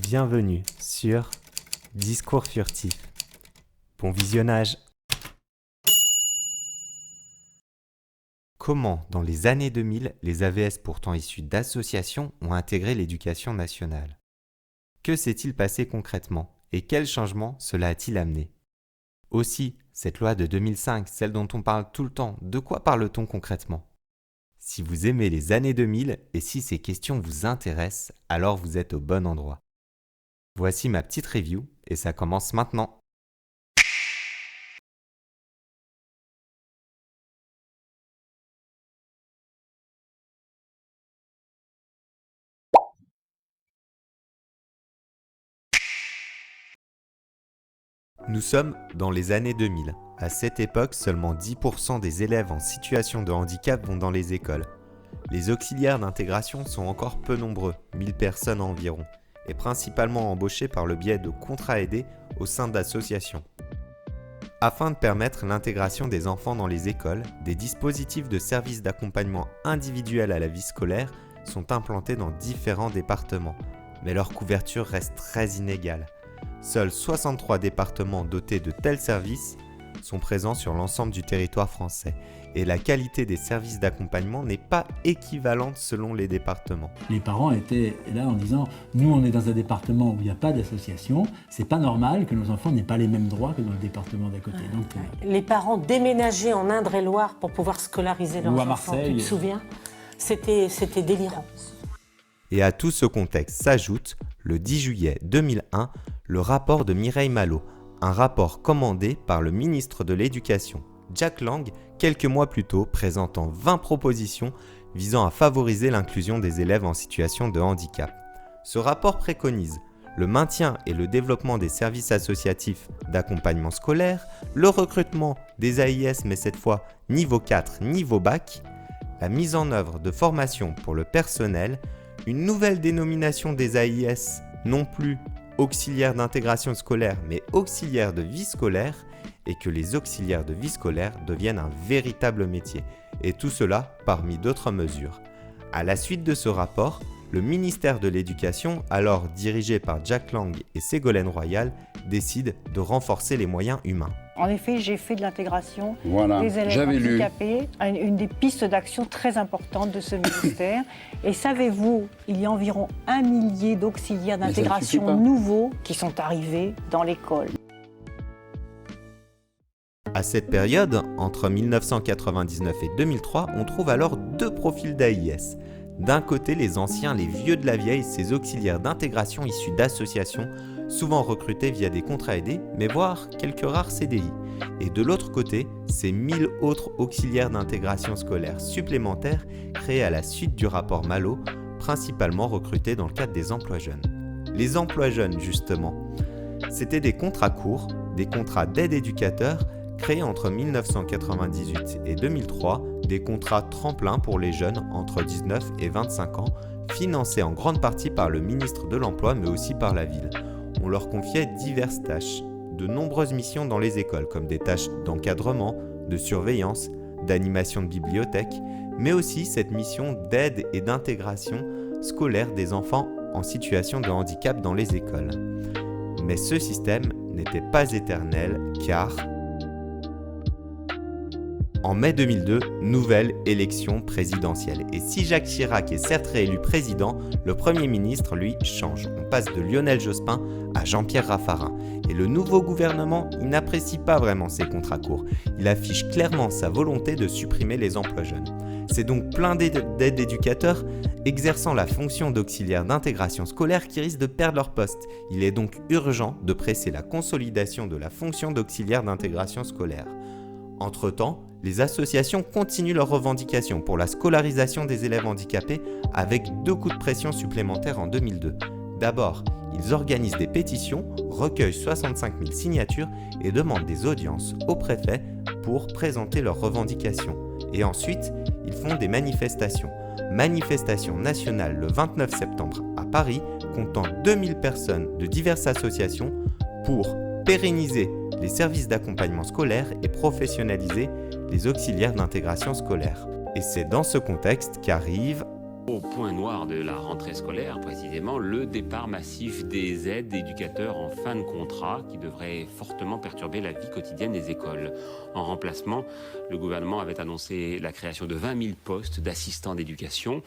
Bienvenue sur Discours furtif. Bon visionnage. Comment, dans les années 2000, les AVS pourtant issus d'associations ont intégré l'éducation nationale? Que s'est-il passé concrètement et quels changements cela a-t-il amené? Aussi, cette loi de 2005, celle dont on parle tout le temps, de quoi parle-t-on concrètement? Si vous aimez les années 2000 et si ces questions vous intéressent, alors vous êtes au bon endroit. Voici ma petite review et ça commence maintenant. Nous sommes dans les années 2000. À cette époque, seulement 10% des élèves en situation de handicap vont dans les écoles. Les auxiliaires d'intégration sont encore peu nombreux, 1000 personnes environ, et principalement embauchés par le biais de contrats aidés au sein d'associations. Afin de permettre l'intégration des enfants dans les écoles, des dispositifs de services d'accompagnement individuel à la vie scolaire sont implantés dans différents départements, mais leur couverture reste très inégale. Seuls 63 départements dotés de tels services sont présents sur l'ensemble du territoire français et la qualité des services d'accompagnement n'est pas équivalente selon les départements. Les parents étaient là en disant « Nous, on est dans un département où il n'y a pas d'association, c'est pas normal que nos enfants n'aient pas les mêmes droits que dans le département d'à côté. » Donc, les parents déménageaient en Indre-et-Loire pour pouvoir scolariser leurs ou à enfants, Marseille. tu te souviens? C'était délirant. Et à tout ce contexte s'ajoute, le 10 juillet 2001, le rapport de Mireille Malo, un rapport commandé par le ministre de l'Éducation, Jack Lang, quelques mois plus tôt, présentant 20 propositions visant à favoriser l'inclusion des élèves en situation de handicap. Ce rapport préconise le maintien et le développement des services associatifs d'accompagnement scolaire, le recrutement des AIS mais cette fois niveau 4, niveau bac, la mise en œuvre de formations pour le personnel, une nouvelle dénomination des AIS, non plus auxiliaires d'intégration scolaire mais auxiliaires de vie scolaire, et que les auxiliaires de vie scolaire deviennent un véritable métier. Et tout cela parmi d'autres mesures. À la suite de ce rapport, le ministère de l'Éducation, alors dirigé par Jack Lang et Ségolène Royal, décide de renforcer les moyens humains. En effet, j'ai fait de l'intégration Voilà, des élèves j'avais lu. handicapés, une des pistes d'action très importantes de ce ministère. Et savez-vous, il y a environ 1 millier d'auxiliaires Mais ça ne suffit d'intégration pas. nouveaux qui sont arrivés dans l'école. À cette période, entre 1999 et 2003, on trouve alors deux profils d'AIS. D'un côté, les anciens, les vieux de la vieille, ces auxiliaires d'intégration issus d'associations, souvent recrutés via des contrats aidés, mais voire quelques rares CDI. Et de l'autre côté, ces 1000 autres auxiliaires d'intégration scolaire supplémentaires créés à la suite du rapport Malo, principalement recrutés dans le cadre des emplois jeunes. Les emplois jeunes, justement, c'était des contrats courts, des contrats d'aide éducateur, créés entre 1998 et 2003, des contrats tremplins pour les jeunes entre 19 et 25 ans, financés en grande partie par le ministre de l'Emploi mais aussi par la ville. On leur confiait diverses tâches, de nombreuses missions dans les écoles comme des tâches d'encadrement, de surveillance, d'animation de bibliothèque, mais aussi cette mission d'aide et d'intégration scolaire des enfants en situation de handicap dans les écoles. Mais ce système n'était pas éternel car en mai 2002, nouvelle élection présidentielle. Et si Jacques Chirac est certes réélu président, le Premier ministre, lui, change. On passe de Lionel Jospin à Jean-Pierre Raffarin. Et le nouveau gouvernement, il n'apprécie pas vraiment ces contrats courts. Il affiche clairement sa volonté de supprimer les emplois jeunes. C'est donc plein d'aides d'éducateurs exerçant la fonction d'auxiliaire d'intégration scolaire qui risquent de perdre leur poste. Il est donc urgent de presser la consolidation de la fonction d'auxiliaire d'intégration scolaire. Entre-temps, les associations continuent leurs revendications pour la scolarisation des élèves handicapés avec 2 coups de pression supplémentaires en 2002. D'abord, ils organisent des pétitions, recueillent 65 000 signatures et demandent des audiences au préfet pour présenter leurs revendications. Et ensuite, ils font des manifestations. Manifestation nationale le 29 septembre à Paris, comptant 2000 personnes de diverses associations pour pérenniser les services d'accompagnement scolaire et professionnaliser les auxiliaires d'intégration scolaire. Et c'est dans ce contexte qu'arrive Au point noir de la rentrée scolaire, précisément, le départ massif des aides d'éducateurs en fin de contrat qui devrait fortement perturber la vie quotidienne des écoles. En remplacement, le gouvernement avait annoncé la création de 20 000 postes d'assistants d'éducation.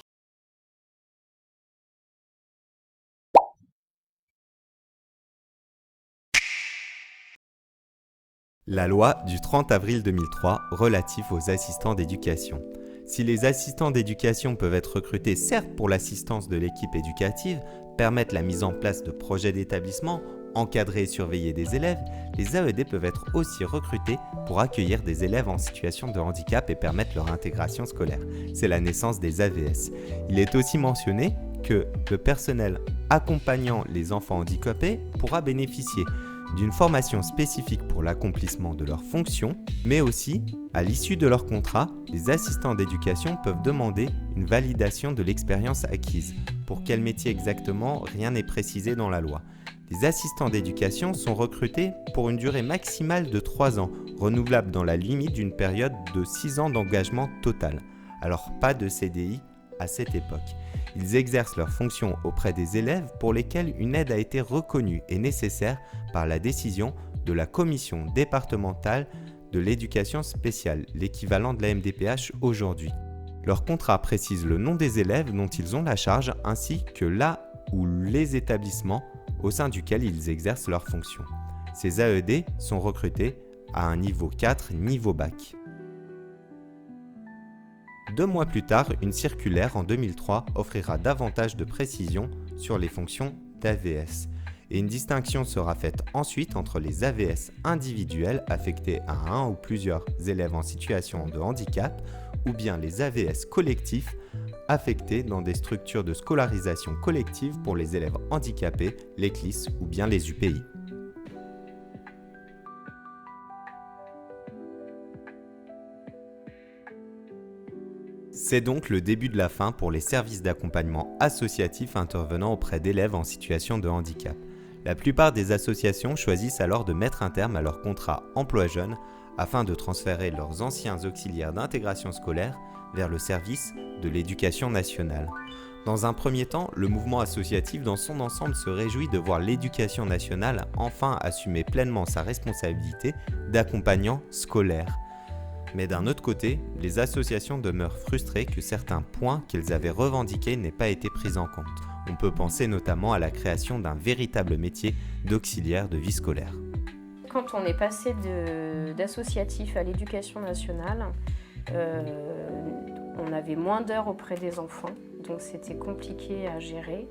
La loi du 30 avril 2003 relative aux assistants d'éducation. Si les assistants d'éducation peuvent être recrutés certes pour l'assistance de l'équipe éducative, permettre la mise en place de projets d'établissement, encadrer et surveiller des élèves, les AED peuvent être aussi recrutés pour accueillir des élèves en situation de handicap et permettre leur intégration scolaire. C'est la naissance des AVS. Il est aussi mentionné que le personnel accompagnant les enfants handicapés pourra bénéficier d'une formation spécifique pour l'accomplissement de leurs fonctions, mais aussi, à l'issue de leur contrat, les assistants d'éducation peuvent demander une validation de l'expérience acquise. Pour quel métier exactement, rien n'est précisé dans la loi. Les assistants d'éducation sont recrutés pour une durée maximale de 3 ans, renouvelable dans la limite d'une période de 6 ans d'engagement total. Alors pas de CDI à cette époque. Ils exercent leurs fonctions auprès des élèves pour lesquels une aide a été reconnue et nécessaire par la décision de la commission départementale de l'éducation spéciale, l'équivalent de la MDPH aujourd'hui. Leur contrat précise le nom des élèves dont ils ont la charge ainsi que là ou les établissements au sein duquel ils exercent leurs fonctions. Ces AED sont recrutés à un niveau 4, niveau bac. 2 mois plus tard, une circulaire en 2003 offrira davantage de précisions sur les fonctions d'AVS. Et une distinction sera faite ensuite entre les AVS individuels affectés à un ou plusieurs élèves en situation de handicap ou bien les AVS collectifs affectés dans des structures de scolarisation collective pour les élèves handicapés, les CLIS ou bien les UPI. C'est donc le début de la fin pour les services d'accompagnement associatifs intervenant auprès d'élèves en situation de handicap. La plupart des associations choisissent alors de mettre un terme à leur contrat emploi jeune afin de transférer leurs anciens auxiliaires d'intégration scolaire vers le service de l'éducation nationale. Dans un premier temps, le mouvement associatif dans son ensemble se réjouit de voir l'éducation nationale enfin assumer pleinement sa responsabilité d'accompagnant scolaire. Mais d'un autre côté, les associations demeurent frustrées que certains points qu'elles avaient revendiqués n'aient pas été pris en compte. On peut penser notamment à la création d'un véritable métier d'auxiliaire de vie scolaire. Quand on est passé d'associatif à l'éducation nationale, on avait moins d'heures auprès des enfants, donc c'était compliqué à gérer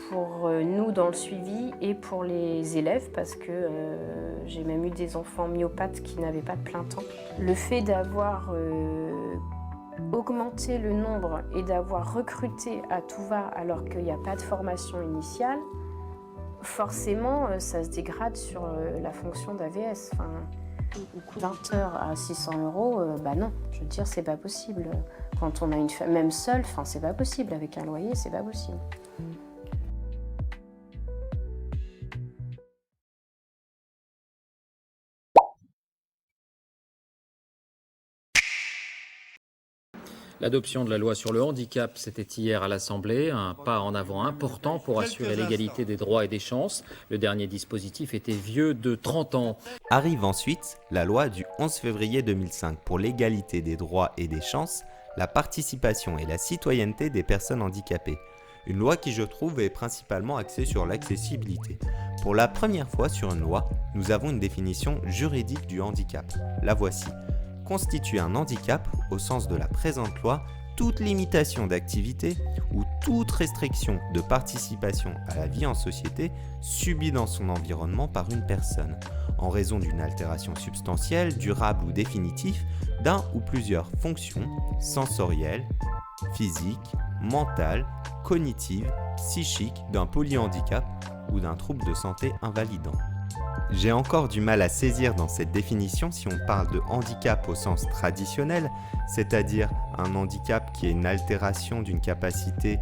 pour nous dans le suivi et pour les élèves parce que j'ai même eu des enfants myopathes qui n'avaient pas de plein temps. Le fait d'avoir augmenté le nombre et d'avoir recruté à tout va alors qu'il n'y a pas de formation initiale, forcément ça se dégrade sur la fonction d'AVS. Enfin, 20 heures à 600 €, bah non, je veux dire, c'est pas possible. Quand on a une femme, même seule, enfin, c'est pas possible. Avec un loyer, c'est pas possible. L'adoption de la loi sur le handicap, c'était hier à l'Assemblée, un pas en avant important pour assurer l'égalité des droits et des chances. Le dernier dispositif était vieux de 30 ans. Arrive ensuite la loi du 11 février 2005 pour l'égalité des droits et des chances, la participation et la citoyenneté des personnes handicapées. Une loi qui, je trouve, est principalement axée sur l'accessibilité. Pour la première fois sur une loi, nous avons une définition juridique du handicap. La voici. Constitue un handicap, au sens de la présente loi, toute limitation d'activité ou toute restriction de participation à la vie en société subie dans son environnement par une personne, en raison d'une altération substantielle, durable ou définitive d'un ou plusieurs fonctions sensorielles, physiques, mentales, cognitives, psychiques, d'un polyhandicap ou d'un trouble de santé invalidant. J'ai encore du mal à saisir dans cette définition si on parle de handicap au sens traditionnel, c'est-à-dire un handicap qui est une altération d'une capacité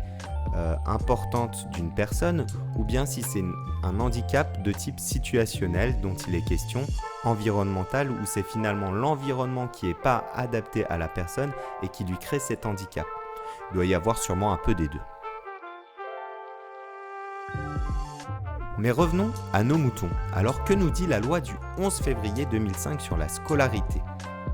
importante d'une personne, ou bien si c'est un handicap de type situationnel dont il est question, environnemental, où c'est finalement l'environnement qui n'est pas adapté à la personne et qui lui crée cet handicap. Il doit y avoir sûrement un peu des deux. Mais revenons à nos moutons. Alors que nous dit la loi du 11 février 2005 sur la scolarité ?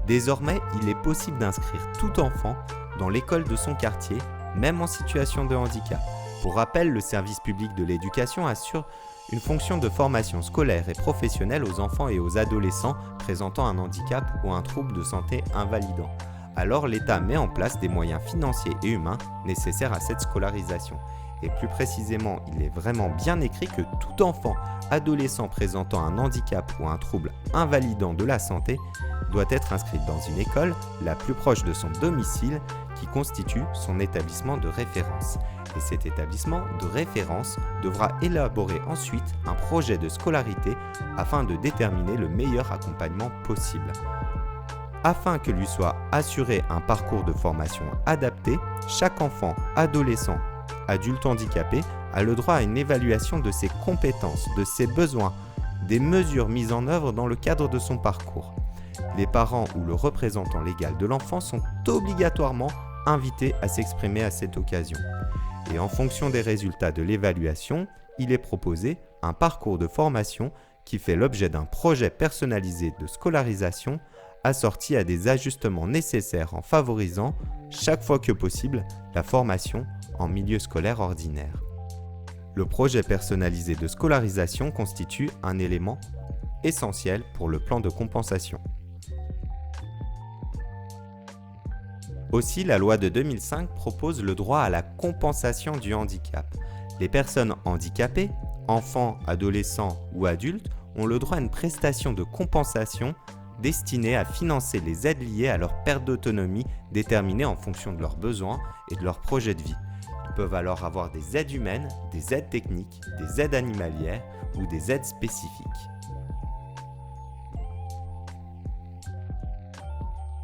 Désormais, il est possible d'inscrire tout enfant dans l'école de son quartier, même en situation de handicap. Pour rappel, le service public de l'éducation assure une fonction de formation scolaire et professionnelle aux enfants et aux adolescents présentant un handicap ou un trouble de santé invalidant. Alors l'État met en place des moyens financiers et humains nécessaires à cette scolarisation. Et plus précisément, il est vraiment bien écrit que tout enfant, adolescent présentant un handicap ou un trouble invalidant de la santé doit être inscrit dans une école la plus proche de son domicile qui constitue son établissement de référence. Et cet établissement de référence devra élaborer ensuite un projet de scolarité afin de déterminer le meilleur accompagnement possible. Afin que lui soit assuré un parcours de formation adapté, chaque enfant, adolescent, adulte handicapé a le droit à une évaluation de ses compétences, de ses besoins, des mesures mises en œuvre dans le cadre de son parcours. Les parents ou le représentant légal de l'enfant sont obligatoirement invités à s'exprimer à cette occasion. Et en fonction des résultats de l'évaluation, il est proposé un parcours de formation qui fait l'objet d'un projet personnalisé de scolarisation assorti à des ajustements nécessaires en favorisant, chaque fois que possible, la formation en milieu scolaire ordinaire. Le projet personnalisé de scolarisation constitue un élément essentiel pour le plan de compensation. Aussi, la loi de 2005 propose le droit à la compensation du handicap. Les personnes handicapées, enfants, adolescents ou adultes, ont le droit à une prestation de compensation destinée à financer les aides liées à leur perte d'autonomie déterminées en fonction de leurs besoins et de leur projet de vie. Ils peuvent alors avoir des aides humaines, des aides techniques, des aides animalières ou des aides spécifiques.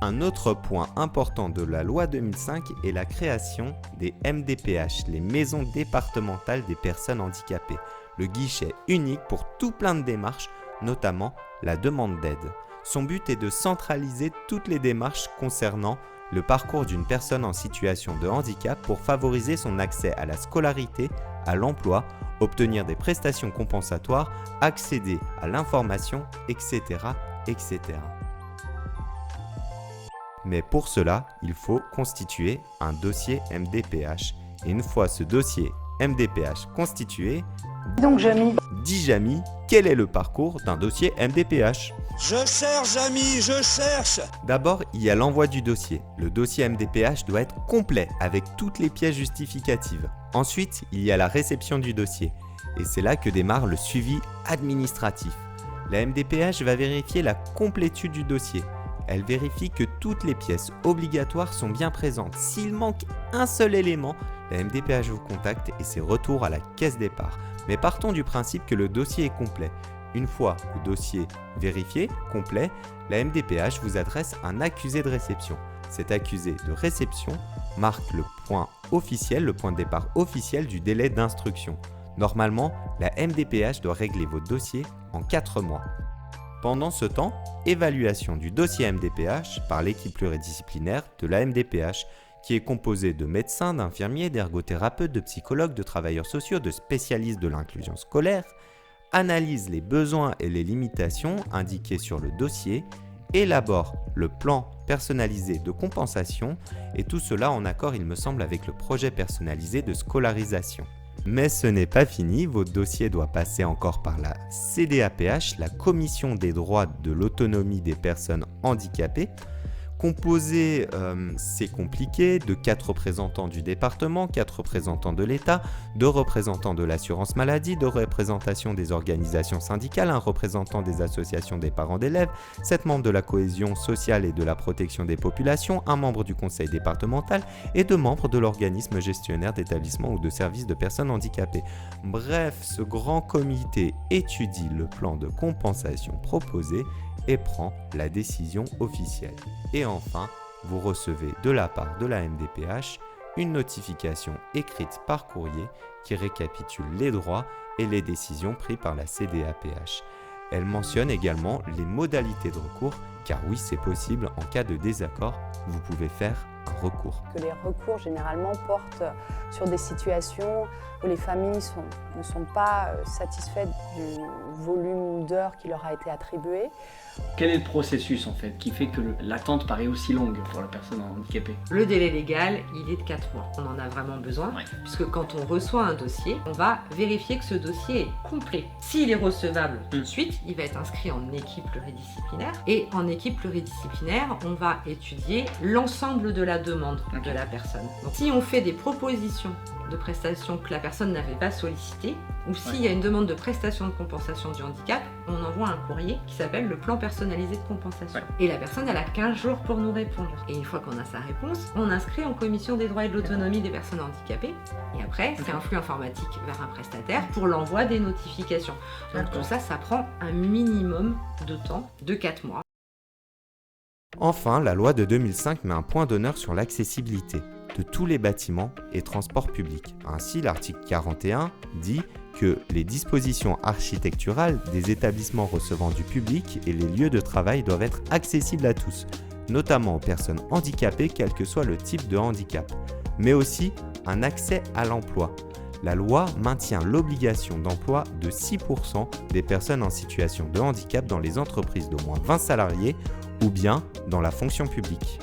Un autre point important de la loi 2005 est la création des MDPH, les maisons départementales des personnes handicapées, le guichet unique pour tout plein de démarches, notamment la demande d'aide. Son but est de centraliser toutes les démarches concernant le parcours d'une personne en situation de handicap pour favoriser son accès à la scolarité, à l'emploi, obtenir des prestations compensatoires, accéder à l'information, etc., etc. Mais pour cela, il faut constituer un dossier MDPH. Et une fois ce dossier MDPH constitué, Donc Jamy, dit Jamy, quel est le parcours d'un dossier MDPH ? Je cherche, Jamy, je cherche. D'abord, il y a l'envoi du dossier. Le dossier MDPH doit être complet avec toutes les pièces justificatives. Ensuite, il y a la réception du dossier. Et c'est là que démarre le suivi administratif. La MDPH va vérifier la complétude du dossier. Elle vérifie que toutes les pièces obligatoires sont bien présentes. S'il manque un seul élément, la MDPH vous contacte et c'est retour à la caisse départ. Mais partons du principe que le dossier est complet. Une fois le dossier vérifié, complet, la MDPH vous adresse un accusé de réception. Cet accusé de réception marque le point officiel, le point de départ officiel du délai d'instruction. Normalement, la MDPH doit régler votre dossier en 4 mois. Pendant ce temps, évaluation du dossier MDPH par l'équipe pluridisciplinaire de la MDPH qui est composée de médecins, d'infirmiers, d'ergothérapeutes, de psychologues, de travailleurs sociaux, de spécialistes de l'inclusion scolaire, analyse les besoins et les limitations indiqués sur le dossier, élabore le plan personnalisé de compensation et tout cela en accord, il me semble, avec le projet personnalisé de scolarisation. Mais ce n'est pas fini, votre dossier doit passer encore par la CDAPH, la Commission des droits de l'autonomie des personnes handicapées, composée, c'est compliqué, de 4 représentants du département, 4 représentants de l'État, 2 représentants de l'assurance maladie, 2 représentations des organisations syndicales, 1 représentant des associations des parents d'élèves, 7 membres de la cohésion sociale et de la protection des populations, 1 membre du conseil départemental et 2 membres de l'organisme gestionnaire d'établissements ou de services de personnes handicapées. Bref, ce grand comité étudie le plan de compensation proposé et prend la décision officielle. Et enfin, vous recevez de la part de la MDPH une notification écrite par courrier qui récapitule les droits et les décisions prises par la CDAPH. Elle mentionne également les modalités de recours, car oui, c'est possible, en cas de désaccord, vous pouvez faire un recours. Que les recours généralement portent sur des situations où les familles ne sont pas satisfaites du volume d'heures qui leur a été attribué. Quel est le processus en fait qui fait que l'attente paraît aussi longue pour la personne handicapée? Le délai légal, il est de 4 mois. On en a vraiment besoin, puisque quand on reçoit un dossier, on va vérifier que ce dossier est complet. S'il est recevable tout de suite, il va être inscrit en équipe pluridisciplinaire. Et en équipe pluridisciplinaire, on va étudier l'ensemble de la demande de la personne. Donc, si on fait des propositions de prestations que la personne n'avait pas sollicitées, ou s'il y a une demande de prestation de compensation du handicap, on envoie un courrier qui s'appelle le plan personnalisé de compensation. Et la personne, elle a 15 jours pour nous répondre. Et une fois qu'on a sa réponse, on inscrit en commission des droits et de l'autonomie des personnes handicapées. Et après, c'est un flux informatique vers un prestataire pour l'envoi des notifications. Donc tout ça, ça prend un minimum de temps, de 4 mois. Enfin, la loi de 2005 met un point d'honneur sur l'accessibilité de tous les bâtiments et transports publics. Ainsi, l'article 41 dit que les dispositions architecturales des établissements recevant du public et les lieux de travail doivent être accessibles à tous, notamment aux personnes handicapées quel que soit le type de handicap, mais aussi un accès à l'emploi. La loi maintient l'obligation d'emploi de 6% des personnes en situation de handicap dans les entreprises d'au moins 20 salariés ou bien dans la fonction publique.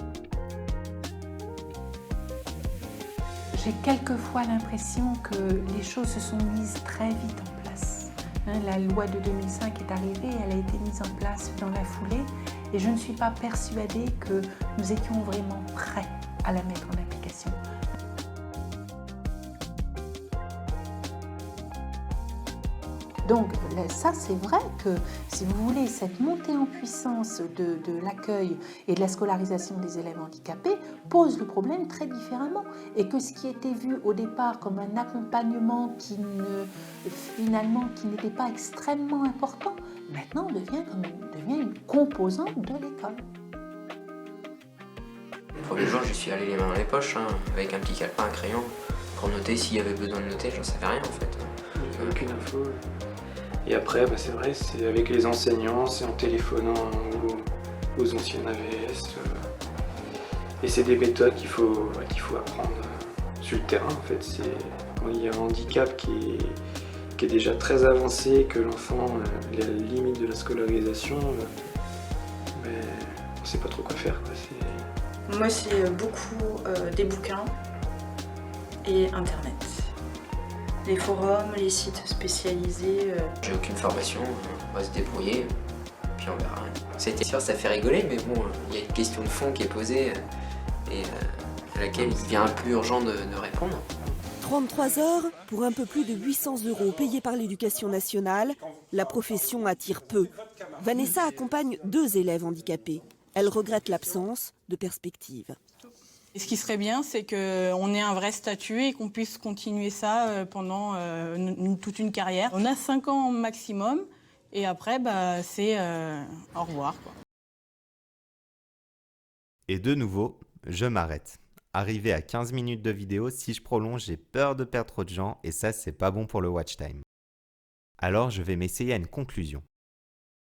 J'ai quelquefois l'impression que les choses se sont mises très vite en place. La loi de 2005 est arrivée, elle a été mise en place dans la foulée et je ne suis pas persuadée que nous étions vraiment prêts à la mettre en application. Donc ça, c'est vrai que, si vous voulez, cette montée en puissance de l'accueil et de la scolarisation des élèves handicapés pose le problème très différemment. Et que ce qui était vu au départ comme un accompagnement qui n'était pas extrêmement important, maintenant devient une composante de l'école. Le premier jour, je suis allé les mains dans les poches, avec un petit calepin, un crayon, pour noter s'il y avait besoin de noter, j'en savais rien en fait. Aucune info. Et après, c'est vrai, c'est avec les enseignants, c'est en téléphonant aux anciennes AVS. Et c'est des méthodes qu'il faut apprendre sur le terrain en fait. Quand il y a un handicap qui est déjà très avancé, que l'enfant est à la limite de la scolarisation, on ne sait pas trop quoi faire. Moi, c'est beaucoup des bouquins et Internet. Les forums, les sites spécialisés. J'ai aucune formation, on va se débrouiller, puis on verra. C'était sûr, ça fait rigoler, mais bon, il y a une question de fond qui est posée et à laquelle il devient un peu urgent de répondre. 33 heures pour un peu plus de 800 € payés par l'éducation nationale, la profession attire peu. Vanessa accompagne 2 élèves handicapés. Elle regrette l'absence de perspective. Et ce qui serait bien, c'est qu'on ait un vrai statut et qu'on puisse continuer ça pendant toute une carrière. On a 5 ans maximum et après, c'est au revoir, quoi. Et de nouveau, je m'arrête. Arrivé à 15 minutes de vidéo, si je prolonge, j'ai peur de perdre trop de gens et ça, c'est pas bon pour le watch time. Alors, je vais m'essayer à une conclusion.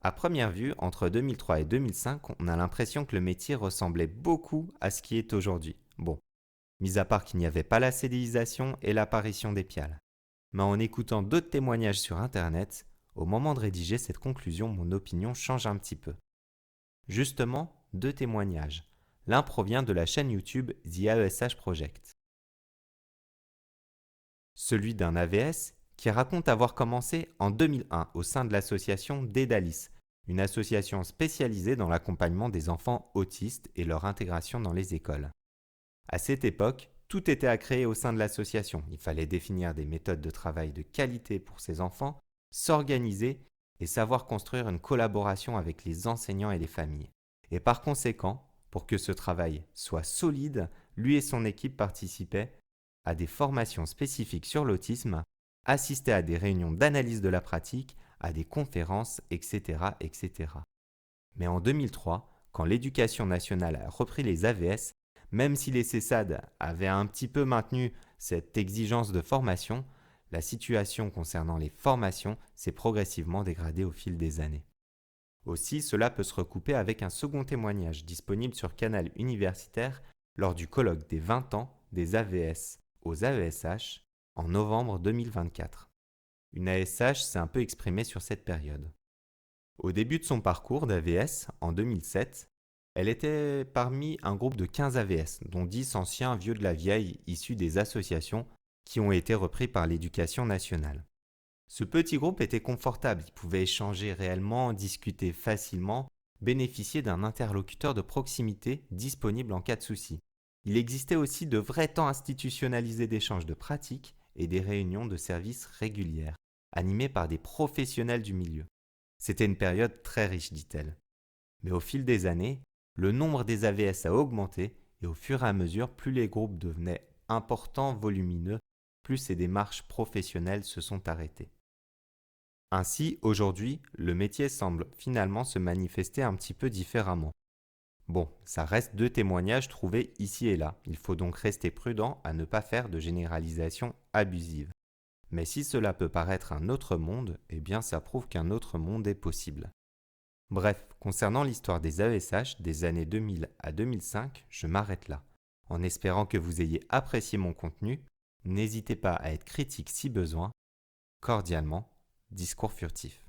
À première vue, entre 2003 et 2005, on a l'impression que le métier ressemblait beaucoup à ce qui est aujourd'hui. Bon, mis à part qu'il n'y avait pas la CDIsation et l'apparition des piales. Mais en écoutant d'autres témoignages sur Internet, au moment de rédiger cette conclusion, mon opinion change un petit peu. Justement, 2 témoignages. L'un provient de la chaîne YouTube The AESH Project. Celui d'un AVS qui raconte avoir commencé en 2001 au sein de l'association Dédalis, une association spécialisée dans l'accompagnement des enfants autistes et leur intégration dans les écoles. À cette époque, tout était à créer au sein de l'association. Il fallait définir des méthodes de travail de qualité pour ces enfants, s'organiser et savoir construire une collaboration avec les enseignants et les familles. Et par conséquent, pour que ce travail soit solide, lui et son équipe participaient à des formations spécifiques sur l'autisme, assistaient à des réunions d'analyse de la pratique, à des conférences, etc., etc. Mais en 2003, quand l'éducation nationale a repris les AVS, même si les CESAD avaient un petit peu maintenu cette exigence de formation, la situation concernant les formations s'est progressivement dégradée au fil des années. Aussi, cela peut se recouper avec un second témoignage disponible sur Canal Universitaire lors du colloque des 20 ans des AVS aux AESH en novembre 2024. Une AESH s'est un peu exprimée sur cette période. Au début de son parcours d'AVS, en 2007, elle était parmi un groupe de 15 AVS, dont 10 anciens vieux de la vieille issus des associations qui ont été repris par l'Éducation nationale. Ce petit groupe était confortable, il pouvait échanger réellement, discuter facilement, bénéficier d'un interlocuteur de proximité disponible en cas de souci. Il existait aussi de vrais temps institutionnalisés d'échange de pratiques et des réunions de services régulières, animées par des professionnels du milieu. C'était une période très riche, dit-elle. Mais au fil des années, le nombre des AVS a augmenté et au fur et à mesure, plus les groupes devenaient importants, volumineux, plus ces démarches professionnelles se sont arrêtées. Ainsi, aujourd'hui, le métier semble finalement se manifester un petit peu différemment. Bon, ça reste 2 témoignages trouvés ici et là. Il faut donc rester prudent à ne pas faire de généralisation abusive. Mais si cela peut paraître un autre monde, eh bien ça prouve qu'un autre monde est possible. Bref, concernant l'histoire des AESH des années 2000 à 2005, je m'arrête là. En espérant que vous ayez apprécié mon contenu, n'hésitez pas à être critique si besoin. Cordialement, Discours furtif.